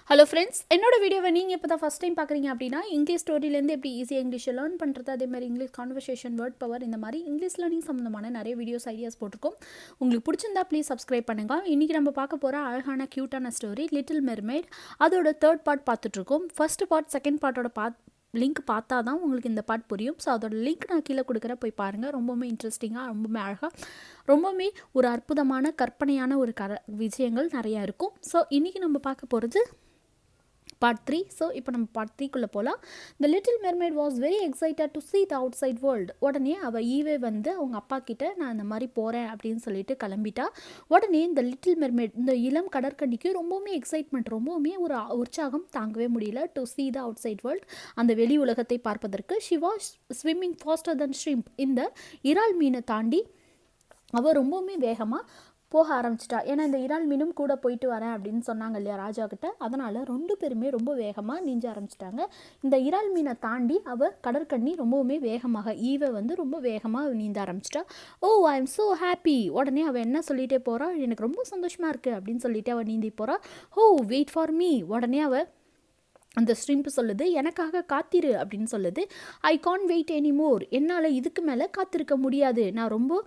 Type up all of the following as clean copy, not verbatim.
Hello friends, என்னோட வீடியோவை நீங்கள் இப்போ தான் ஃபஸ்ட் டைம் பார்க்குறீங்க அப்படின்னா இங்கிலீஷ் ஸ்டோரியிலேருந்து எப்படி ஈஸியாக இங்கிலீஷை லேர்ன் பண்ணுறது, அதே மாதிரி இங்கிலீஷ் கான்வர்சேஷன், வேர்ட் பவர், இந்த மாதிரி இங்கிலீஷ் லேர்னிங் சம்மந்தமான நிறைய வீடியோஸ் ஐடியாஸ் போட்டிருக்கோம். உங்களுக்கு பிடிச்சிருந்தா ப்ளீஸ் சப்ஸ்கிரைப் பண்ணுங்கள். இன்றைக்கி நம்ம பார்க்க போகிற அழகான க்யூட்டான ஸ்டோரி லிட்டில் மெர்மெய்ட். அதோட தேர்ட் பார்ட் பார்த்துட்ருக்கோம். ஃபர்ஸ்ட் பார்ட் செகண்ட் பார்ட்டோட லிங்க் பார்த்தா தான் உங்களுக்கு இந்த பார்ட் புரியும். ஸோ அதோட லிங்க் நான் கீழே கொடுக்குற போய் பாருங்கள். ரொம்பவுமே இன்ட்ரெஸ்டிங்காக, ரொம்பவுமே அழகாக, ரொம்பவுமே ஒரு அற்புதமான கற்பனையான ஒரு விஷயங்கள் நிறையா இருக்கும். ஸோ இன்றைக்கி நம்ம பார்க்க போகிறது part 3. ஸோ இப்போ நம்ம part 3க்குள்ளே போகலாம். The little mermaid was very excited to see the outside world. உடனே அவள் ஈவே வந்து அவங்க அப்பா கிட்ட நான் இந்த மாதிரி போகிறேன் அப்படின்னு சொல்லிட்டு கிளம்பிட்டா. உடனே இந்த லிட்டில் மெர்மெய்ட், இந்த இளம் கடற்கன்னிக்கு ரொம்பவுமே எக்ஸைட்மெண்ட், ரொம்பவுமே ஒரு உற்சாகம் தாங்கவே முடியல. To see the outside world, அந்த வெளி உலகத்தை பார்ப்பதற்கு. She was swimming faster than shrimp. இந்த இறால் மீனை தாண்டி அவள் ரொம்பவுமே வேகமாக போக ஆரம்பிச்சிட்டா. ஏன்னா இந்த இறால் மீனும் கூட போயிட்டு வரேன் அப்படின்னு சொன்னாங்க இல்லையா ராஜா கிட்ட. அதனால் 2 பேருமே ரொம்ப வேகமாக நீஞ்ச ஆரம்பிச்சிட்டாங்க. இந்த இறால் மீனை தாண்டி அவள் கடற்கண்ணி ரொம்பவுமே வேகமாக, ஈவை வந்து ரொம்ப வேகமாக நீந்த ஆரம்பிச்சிட்டா. ஓ, ஐ எம் ஸோ ஹாப்பி. உடனே அவள் என்ன சொல்லிகிட்டே போகிறா, எனக்கு ரொம்ப சந்தோஷமாக இருக்குது அப்படின்னு சொல்லிட்டு அவள் நீந்தி போகிறா. ஓ, வெயிட் ஃபார் மீ. உடனே அவள் அந்த ஸ்ட்ரிம்ப் சொல்லுது, எனக்காக காத்திரு அப்படின்னு சொல்லுது. ஐ கான் வெயிட் எனிமோர். என்னால் இதுக்கு மேலே காத்திருக்க முடியாது. நான் ரொம்ப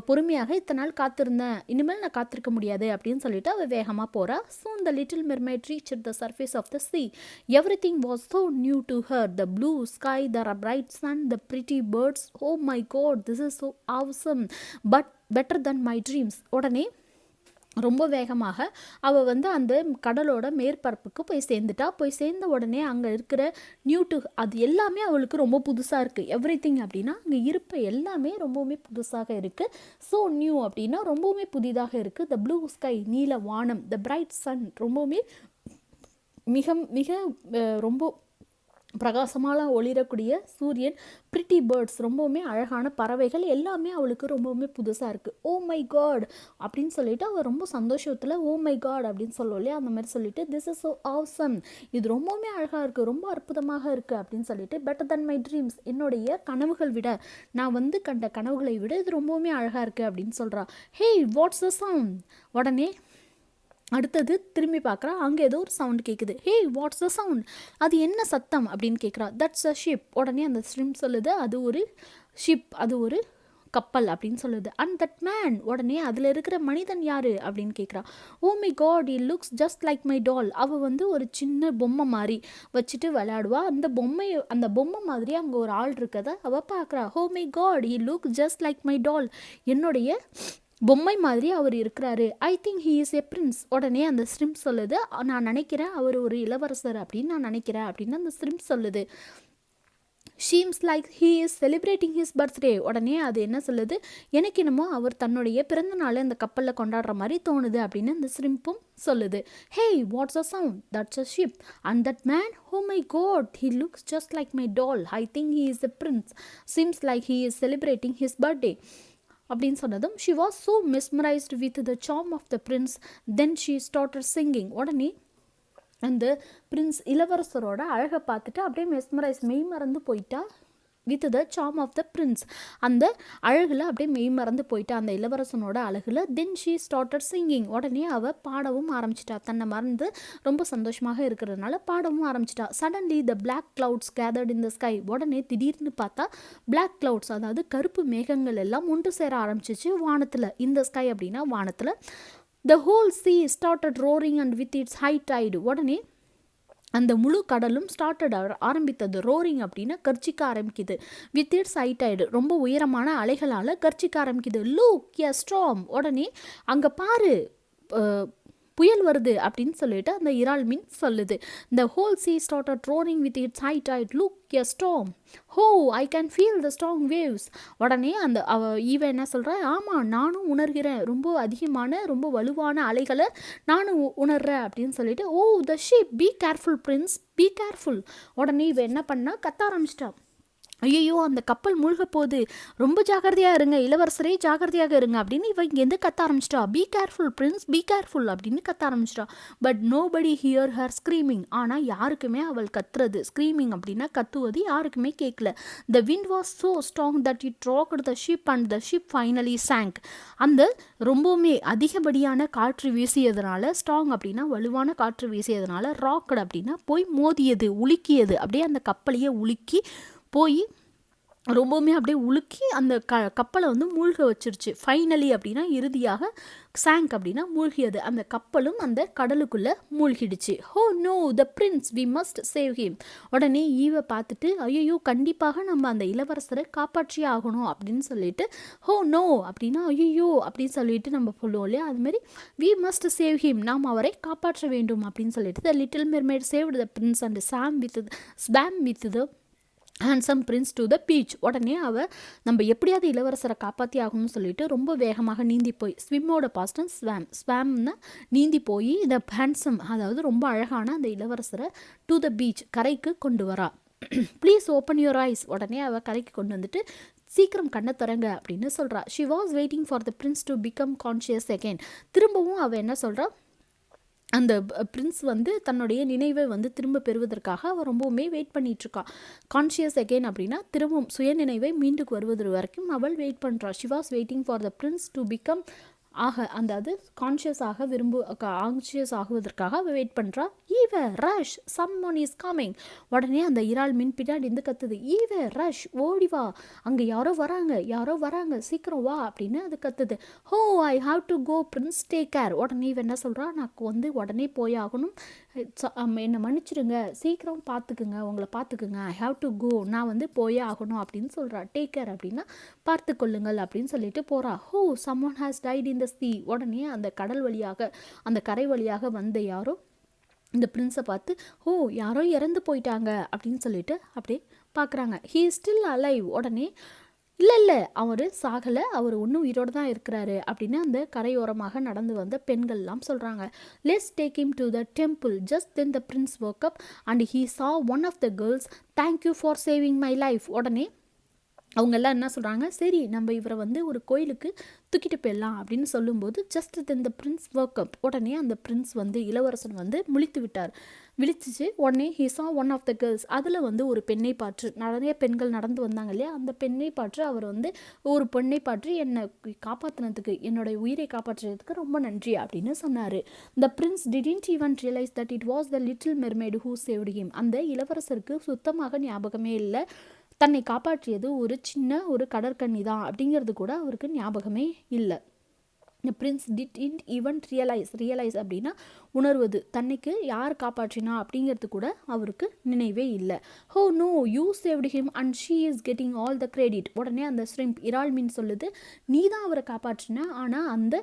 பொறுமையாக இத்தனை நாள் காத்திருந்தேன், இனிமேல் நான் காத்திருக்க முடியாது அப்படின்னு சொல்லிட்டு அவள் வேகமாக போகிறா. Soon the little mermaid reached the surface of the sea. Everything was so new to her. The blue sky, the bright sun, the pretty birds. Oh my God, this is so awesome, but better than my dreams. உடனே ரொம்ப வேகமாக அவள் வந்து அந்த கடலோட மேற்பரப்புக்கு போய் சேர்ந்துட்டா. போய் சேர்ந்த உடனே அங்கே இருக்கிற அது எல்லாமே அவளுக்கு ரொம்ப புதுசாக இருக்குது. எவ்ரிதிங் அப்படின்னா அங்கே இருப்ப எல்லாமே ரொம்பவுமே புதுசாக இருக்குது. ஸோ நியூ அப்படின்னா ரொம்பவுமே புதிதாக இருக்குது. த ப்ளூ ஸ்கை, நீல வானம். த பிரைட் சன், ரொம்பவுமே மிக மிக ரொம்ப பிரகாசமாக ஒளிரக்கூடிய சூரியன். பிரிட்டி பேர்ட்ஸ், ரொம்பவுமே அழகான பறவைகள், எல்லாமே அவளுக்கு ரொம்பவுமே புதுசாக இருக்குது. ஓ மை காட் அப்படின்னு சொல்லிட்டு அவள் ரொம்ப சந்தோஷத்தில் ஓ மை காட் அப்படின்னு சொல்லுவோம் இல்லையா, அந்த மாதிரி சொல்லிட்டு திஸ் இஸ் ஸோ ஆசம், இது ரொம்பவுமே அழகாக இருக்குது, ரொம்ப அற்புதமாக இருக்குது அப்படின்னு சொல்லிட்டு பெட்டர் தன் மை ட்ரீம்ஸ், என்னுடைய கனவுகள் விட, நான் வந்து கண்ட கனவுகளை விட இது ரொம்பவுமே அழகாக இருக்குது அப்படின்னு சொல்கிறா. ஹே, வாட்ஸ் த சவுண்ட். உடனே அடுத்தது திரும்பி பார்க்குறா. அங்கே ஏதோ ஒரு சவுண்ட் கேட்குது. ஹே, வாட்ஸ் த சவுண்ட், அது என்ன சத்தம் அப்படின்னு கேட்குறா. That's a ship. உடனே அந்த ஸ்ட்ரிம் சொல்லுது, அது ஒரு ஷிப், அது ஒரு கப்பல் அப்படின்னு சொல்லுது. அண்ட் தட் மேன், உடனே அதில் இருக்கிற மனிதன் யார் அப்படின்னு கேட்குறா. Oh my God, he looks just like my doll. அவள் வந்து ஒரு சின்ன பொம்மை மாதிரி வச்சுட்டு விளையாடுவா. அந்த பொம்மை மாதிரி அங்கே ஒரு ஆள் இருக்கதை அவள் பார்க்குறா. Oh my God, he look just like my doll, என்னுடைய பொம்மை மாதிரி அவர் இருக்கிறாரு. I think he is a prince. உடனே அந்த ஸ்ட்ரிம் சொல்லுது, நான் நினைக்கிறேன் அவர் ஒரு இளவரசர் அப்படின்னு நான் நினைக்கிறேன் அப்படின்னு அந்த ஸ்ட்ரிம் சொல்லுது. Seems like he is celebrating his birthday. உடனே அது என்ன சொல்லுது, எனக்கு என்னமோ அவர் தன்னுடைய பிறந்த நாளை அந்த கப்பலில் கொண்டாடுற மாதிரி தோணுது அப்படின்னு அந்த ஸ்ட்ரிம்பும் சொல்லுது. Hey, what's a sound. That's a ship. And that man, oh my God, he looks just like my doll. I think he is a prince. Seems like he is celebrating his birthday அப்படின்னு சொன்னதும் she was so mesmerized with the charm of the prince, then she started singing. உடனே அந்த Prince, இளவரசரோட அழகை பார்த்துட்டு அப்படியே மெய் மறந்து போயிட்டா. With the charm of the prince, அந்த அழகில் அப்படியே மெய் மறந்து போயிட்டா, அந்த இளவரசனோட அழகில். Then she started singing. உடனே அவள் பாடவும் ஆரம்பிச்சிட்டா. தன்னை மறந்து ரொம்ப சந்தோஷமாக இருக்கிறதுனால பாடவும் ஆரம்பிச்சிட்டா. Suddenly the black clouds gathered in the sky. உடனே திடீர்னு பார்த்தா பிளாக் கிளவுட்ஸ், அதாவது கருப்பு மேகங்கள் எல்லாம் ஒன்று சேர ஆரம்பிச்சிச்சு வானத்தில். இந்த ஸ்கை அப்படின்னா வானத்தில். The whole sea started roaring and with its high tide. உடனே அந்த முழு கடலும் ஸ்டார்டட் ஆரம்பித்தது. ரோரிங் அப்படின்னா கர்ச்சிக்க ஆரம்பிக்குது. வித் இட்ஸ் ஹை டைடு, ரொம்ப உயரமான அலைகளால் கர்ச்சிக்க ஆரம்பிக்குது. லுக் எ ஸ்டார்ம். உடனே அங்கே பாரு, புயல் வருது அப்படின்னு சொல்லிட்டு அந்த இறால் மீன் சொல்லுது. The whole sea started roaring with its high tide. Look, a storm. Oh, I can feel the strong waves. உடனே அந்த ஈவன் என்ன சொல்கிறா, ஆமாம் நானும் உணர்கிறேன், ரொம்ப அதிகமான ரொம்ப வலுவான அலைகளை நானும் உணர்றேன் அப்படின்னு சொல்லிட்டு. Oh, the ship, be careful prince, be careful. உடனே இவன் என்ன பண்ணா, கத்த ஆரம்பிச்சிட்டா. ஐயையோ! அந்த கப்பல் மூழ்க போது. ரொம்ப ஜாக்கிரதையா இருங்க. இளவரசரே ஜாக்கிரதையாக இருங்க அப்படின்னு இவ இங்கேருந்து கத்த ஆரம்பிச்சிட்டா. Be careful prince, be careful அப்படின்னு கத்த ஆரம்பிச்சிட்டா. But nobody hear her screaming. ஆனால் யாருக்குமே அவள் கத்துறது, ஸ்க்ரீமிங் அப்படின்னா கத்துவது யாருக்குமே கேட்கல. The wind was so strong that it rocked the ship and the ship finally sank. அந்த ரொம்பவுமே அதிகப்படியான காற்று வீசியதுனால, ஸ்ட்ராங் அப்படின்னா வலுவான காற்று வீசியதுனால, ராக்டு அப்படின்னா போய் மோதியது, உலுக்கியது. அப்படியே அந்த கப்பலையே உலுக்கி போய் ரொம்பவுமே அப்படியே உலுக்கி அந்த கப்பலை வந்து மூழ்க வச்சிருச்சு. ஃபைனலி அப்படின்னா இறுதியாக, sank அப்படின்னா மூழ்கியது. அந்த கப்பலும் அந்த கடலுக்குள்ளே மூழ்கிடுச்சு. Oh no the prince, we must save him. உடனே ஈவை பார்த்துட்டு ஐயோ கண்டிப்பாக நம்ம அந்த இளவரசரை காப்பாற்றியே ஆகணும் அப்படின்னு சொல்லிட்டு, ஹோ நோ அப்படின்னா ஐயோ அப்படின்னு சொல்லிட்டு நம்ம சொல்லுவோம் இல்லையா, அதுமாரி வி மஸ்ட் சேவ் ஹிம், நாம் அவரை காப்பாற்ற வேண்டும் அப்படின்னு சொல்லிட்டு the little mermaid saved the prince and swam with the handsome prince to the beach. உடனே நம்ம எப்படியாவது இளவரசரை காப்பாற்றி ஆகணும்னு சொல்லிட்டு ரொம்ப வேகமாக நீந்தி போய், ஸ்விம்மோட பாஸ்டன் ஸ்வாம்னா நீந்தி போய் இந்த ஹேண்ட்ஸம் அதாவது ரொம்ப அழகான அந்த இளவரசரை டு த பீச் கரைக்கு கொண்டு வரா. Please open your eyes. உடனே அவள் கரைக்கு கொண்டு வந்துட்டு சீக்கிரம் கண்ணை திறங்க அப்படின்னு சொல்கிறா. She was waiting for the prince to become conscious again. திரும்பவும் அவள் என்ன சொல்கிறா, அந்த பிரின்ஸ் வந்து தன்னுடைய நினைவை வந்து திரும்ப பெறுவதற்காக அவள் ரொம்பவுமே வெயிட் பண்ணிகிட்ருக்கா. கான்ஷியஸ் அகெயின் அப்படின்னா திரும்பவும் சுயநினைவை மீண்டும் வருவது வரைக்கும் அவள் வெயிட் பண்ணுறா. She was waiting for the prince to become அது கான்ஷியஸ் ஆகுவதற்காக அவள் வெயிட் பண்ணுறா. ஈவ ரஷ், சம்மன் இஸ் கமிங். உடனே அந்த இறால் மீன் பின்னாடி இருந்து கத்துது, ஈவ ரஷ், ஓடி வா, அங்கே யாரோ வராங்க, சீக்கிரம் வா அப்படின்னு அது கத்துது. Oh I have to go prince, take care. உடனே இவ என்ன சொல்கிறா, நான் வந்து உடனே போய் ஆகணும், என்னை மன்னிச்சிடுங்க, சீக்கிரம் உங்களை பார்த்துக்குங்க, ஐ ஹாவ் டு கோ, நான் வந்து போயே ஆகணும் அப்படின்னு சொல்கிறா. டேக் கேர் அப்படின்னா பார்த்து கொள்ளுங்கள் அப்படின்னு சொல்லிட்டு போகிறா. ஹோ சம்மன் ஹேஸ் டைட் இன் த சீ. உடனே அந்த கடல் வழியாக, அந்த கரை வழியாக வந்த யாரோ இந்த பிரின்ஸை பார்த்து, ஓ யாரோ இறந்து போயிட்டாங்க அப்படின்னு சொல்லிட்டு அப்படியே பார்க்குறாங்க. He is still alive. உடனே இல்லை அவர் சாகலை, அவர் இன்னும் உயிரோடு தான் இருக்கிறாரு அப்படின்னு அந்த கரையோரமாக நடந்து வந்த பெண்கள்லாம் சொல்கிறாங்க. Let's take him to the temple. Just then the prince woke up and he saw one of the girls. Thank you for saving my life. உடனே அவங்கெல்லாம் என்ன சொல்கிறாங்க, சரி நம்ம இவரை வந்து ஒரு கோயிலுக்கு தூக்கிட்டு போயிடலாம் அப்படின்னு சொல்லும்போது, just then the prince woke up. உடனே அந்த பிரின்ஸ் வந்து இளவரசன் வந்து விழிச்சிச்சு. உடனே he saw one of the girls. அதில் வந்து ஒரு பெண்ணை பார்த்து, நிறைய பெண்கள் நடந்து வந்தாங்க இல்லையா, அந்த பெண்ணை பார்த்து அவர் வந்து ஒரு பெண்ணை பார்த்து என்னை காப்பாற்றினதுக்கு, என்னோட உயிரை காப்பாற்றுறதுக்கு ரொம்ப நன்றி அப்படின்னு சொன்னார். The prince didn't even realize that it was the little mermaid who saved him. அந்த இளவரசருக்கு சுத்தமாக ஞாபகமே இல்லை, தன்னை காப்பாற்றியது ஒரு கடற்கன்னி தான் அப்படிங்கிறது கூட அவருக்கு ஞாபகமே இல்லை. The prince didn't even realize அப்படின்னா உணர்வது, தன்னைக்கு யார் காப்பாற்றினா அப்படிங்கிறது கூட அவருக்கு நினைவே இல்லை. Oh no you saved him and she is getting all the credit. உடனே அந்த ஸ்ரிம்ப் இறால் மீன் சொல்லுது, நீ தான் அவரை காப்பாற்றின, ஆனால் அந்த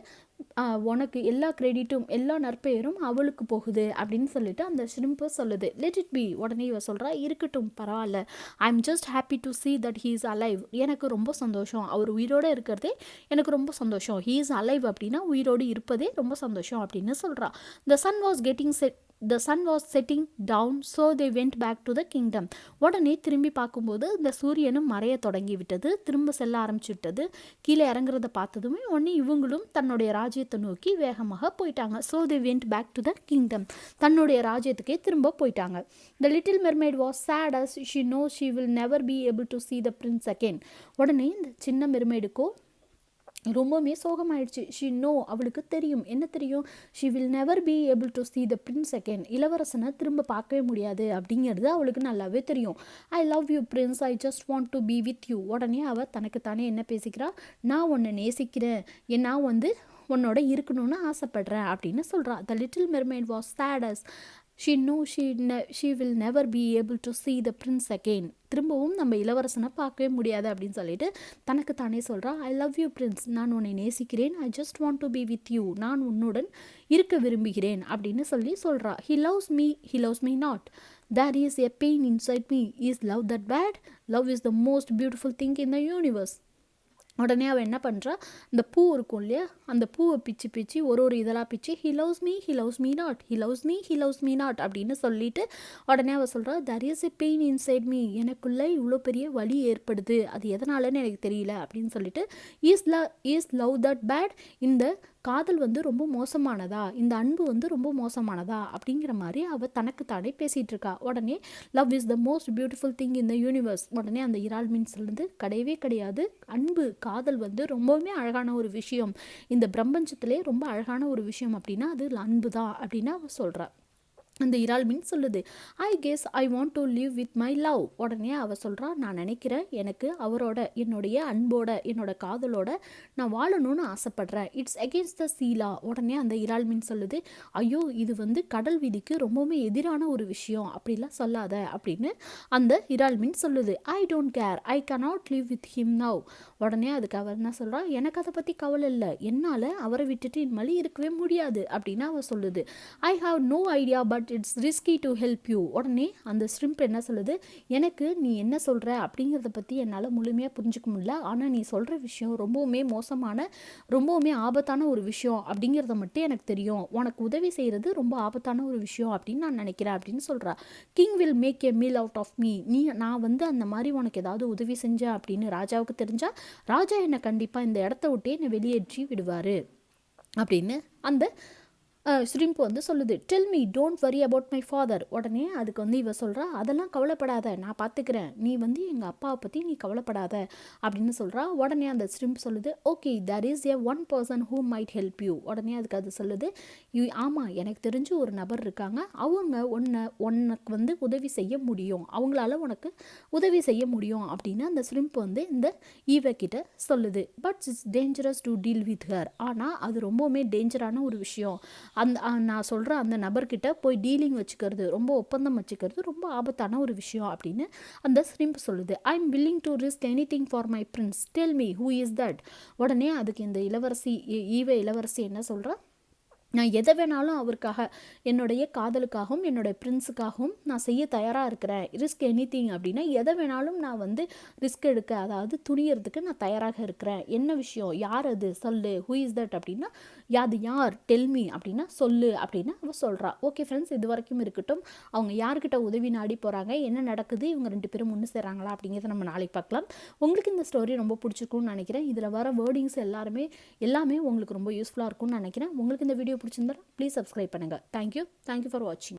உனக்கு எல்லா கிரெடிட்டும் எல்லா நற்பெயரும் அவளுக்கு போகுது அப்படின்னு சொல்லிட்டு அந்த ஷ்ரிம்பு சொல்லுது. Let it be. உடனே இவ சொல்கிறா, இருக்கட்டும் பரவாயில்ல, I am just happy to see that he is alive. எனக்கு ரொம்ப சந்தோஷம், அவர் உயிரோடு இருக்கிறதே எனக்கு ரொம்ப சந்தோஷம். he is alive அப்படின்னா உயிரோடு இருப்பதே ரொம்ப சந்தோஷம் அப்படின்னு சொல்கிறா. The sun was setting down, so they went back to the kingdom. உடனே திரும்பி பார்க்கும்போது இந்த சூரியனும் மறைய தொடங்கி விட்டது, திரும்ப செல்ல ஆரம்பிச்சுட்டது. கீழே இறங்குறத பார்த்ததுமே உடனே இவங்களும் தன்னுடைய ராஜ்யத்தை நோக்கி வேகமாக போயிட்டாங்க. so they went back to the kingdom. தன்னுடைய ராஜ்யத்துக்கே திரும்ப போயிட்டாங்க. The little mermaid was sad as she knows she will never be able to see the prince again. உடனே இந்த சின்ன மெர்மைடுக்கோ ரொம்பவுமே சோகமாயிடுச்சு. ஷி நோ, அவளுக்கு தெரியும், என்ன தெரியும், she will never be able to see the prince again. இளவரசனை திரும்ப பார்க்கவே முடியாது அப்படிங்கிறது அவளுக்கு நல்லாவே தெரியும். I love you Prince, I just want to be with you. உடனே அவள் தனக்குத்தானே என்ன பேசிக்கிறா, நான் உன்னை நேசிக்கிறேன், நான் வந்து உன்னோட இருக்கணும்னு ஆசைப்படுறேன் அப்படின்னு சொல்கிறா. The little mermaid was sad as she knew she will never be able to see the prince again. திரும்பவும் நம்ம இளவரசனை பார்க்கவே முடியாது அப்படின்னு சொல்லிட்டு தனக்கு தானே சொல்கிறா. ஐ லவ் யூ பிரின்ஸ், நான் உன்னை நேசிக்கிறேன். I just want to be with you, நான் உன்னுடன் இருக்க விரும்புகிறேன் அப்படின்னு சொல்கிறா. he loves me not. there is a pain inside me. is love that bad? love is the most beautiful thing in the universe. உடனே அவள் என்ன பண்ணுறா, இந்த பூ இருக்கும் இல்லையா, அந்த பூவை பிச்சு பிச்சு ஒரு இதழாக பிச்சு he loves me he loves me not he loves me he loves me not அப்படின்னு சொல்லிட்டு உடனே அவள் சொல்கிறா, there is a pain inside me, எனக்குள்ளே இவ்வளோ பெரிய வலி ஏற்படுது, அது எதனாலன்னு எனக்கு தெரியல அப்படின்னு சொல்லிட்டு, இஸ் லவ் தட் பேட், இந்த காதல் வந்து ரொம்ப மோசமானதா, இந்த அன்பு வந்து ரொம்ப மோசமானதா அப்படிங்கிற மாதிரி அவள் தனக்கு தானே பேசிகிட்டு இருக்கா. உடனே love is the most beautiful thing in the universe, உடனே அந்த இறால் மீன் சொல்லுது, கிடையவே கிடையாது, அன்பு காதல் வந்து ரொம்பவுமே அழகான ஒரு விஷயம், இந்த பிரபஞ்சத்திலே ரொம்ப அழகான ஒரு விஷயம் அப்படின்னா அது அன்பு தான் அப்படின்னு அவள் சொல்கிறா. அந்த இறால் மீன் சொல்லுது, I guess I want to live with my love. உடனே அவள் சொல்கிறா, நான் நினைக்கிறேன் எனக்கு அவரோட, என்னுடைய அன்போட, என்னோட காதலோட நான் வாழணும்னு ஆசைப்படுறேன். இட்ஸ் அகெயின்ஸ்ட் த சீலா. உடனே அந்த இறால் மீன் சொல்லுது, ஐயோ இது வந்து கடல் விதிக்கு ரொம்பவுமே எதிரான ஒரு விஷயம், அப்படிலாம் சொல்லாத அப்படின்னு அந்த இறால் மீன் சொல்லுது. I don't care, I cannot live with him now. உடனே அதுக்கு அவர் என்ன சொல்கிறா, எனக்கு அதை பற்றி கவலை இல்லை, என்னால் அவரை விட்டுட்டு இனிமேல் இருக்கவே முடியாது அப்படின்னு அவள் சொல்லுது. I have no idea but it's risky to help you. உடனே அந்த ஸ்ட்ரிம்ப் என்ன சொல்லுது, எனக்கு நீ என்ன சொல்கிற அப்படிங்கிறத பற்றி என்னால் முழுமையாக புரிஞ்சுக்க முடியல, ஆனால் நீ சொல்கிற விஷயம் ரொம்பவுமே மோசமான, ரொம்பவுமே ஆபத்தான ஒரு விஷயம் அப்படிங்கிறத மட்டும் எனக்கு தெரியும், உனக்கு உதவி செய்கிறது ரொம்ப ஆபத்தான ஒரு விஷயம் அப்படின்னு நான் நினைக்கிறேன் அப்படின்னு சொல்கிறா. King will make a meal out of me, நான் வந்து அந்த மாதிரி உனக்கு ஏதாவது உதவி செஞ்சேன் அப்படின்னு ராஜாவுக்கு தெரிஞ்சால் ராஜா என்னை கண்டிப்பாக இந்த இடத்த விட்டே என்னை வெளியேற்றி விடுவார் அப்படின்னு அந்த ஸ்ரிம்ப் வந்து சொல்லுது. Tell me don't worry about my father. உடனே அதுக்கு வந்து இவ சொல்கிறா, அதெல்லாம் கவலைப்படாத, நான் பார்த்துக்கிறேன், நீ வந்து எங்கள் அப்பாவை பற்றி நீ கவலைப்படாத அப்படின்னு சொல்கிறா. உடனே அந்த ஸ்ரிம்ப் சொல்லுது, okay there is a one person who might help you. உடனே அதுக்கு அது சொல்லுது, ஆமாம் எனக்கு தெரிஞ்சு ஒரு நபர் இருக்காங்க, அவங்க உனக்கு வந்து உதவி செய்ய முடியும், அவங்களால உனக்கு உதவி செய்ய முடியும் அப்படின்னு அந்த ஸ்ரிம்ப் வந்து இந்த ஈவ கிட்ட சொல்லுது. But it's dangerous to deal with her. ஆனால் அது ரொம்பவுமே டேஞ்சரான ஒரு விஷயம், நான் சொல்கிற அந்த நபர்கிட்ட போய் டீலிங் வச்சுக்கிறது, ரொம்ப ஒப்பந்தம் வச்சுக்கிறது ரொம்ப ஆபத்தான ஒரு விஷயம் அப்படின்னு அந்த ஸ்ரிம்ப் சொல்லுது. I am willing to risk anything for my Prince, tell me who is that. உடனே அதுக்கு இந்த இளவரசி என்ன சொல்கிறா, நான் எதை வேணாலும் அவருக்காக, என்னுடைய காதலுக்காகவும் என்னுடைய பிரின்ஸுக்காகவும் நான் செய்ய தயாராக இருக்கிறேன். ரிஸ்க் எனிதிங் அப்படின்னா எதை வேணாலும் நான் வந்து ரிஸ்க் எடுக்க, அதாவது துணியறதுக்கு நான் தயாராக இருக்கிறேன். என்ன விஷயம், யார் அது சொல்லு, ஹூ இஸ் தட் அப்படின்னா அது யார், டெல்மி அப்படின்னா சொல்லு அப்படின்னு அவள் சொல்கிறா. ஓகே ஃப்ரெண்ட்ஸ், இது வரைக்கும் இருக்கட்டும். அவங்க யார்கிட்ட உதவி நாடி போகிறாங்க, என்ன நடக்குது, இவங்க 2 பேரும் ஒன்று சேராங்களா அப்படிங்கிறத நம்ம நாளைக்கு பார்க்கலாம். உங்களுக்கு இந்த ஸ்டோரி ரொம்ப பிடிச்சிருக்கும்னு நினைக்கிறேன். இதில் வர வேர்டிங்ஸ் எல்லாமே உங்களுக்கு ரொம்ப யூஸ்ஃபுல்லாக இருக்கும்னு நினைக்கிறேன். உங்களுக்கு இந்த வீடியோ பிடிச்சிருந்தா ப்ளீஸ் சப்ஸ்கிரைப் பண்ணுங்கள். தேங்க்யூ ஃபார் வாட்சிங்.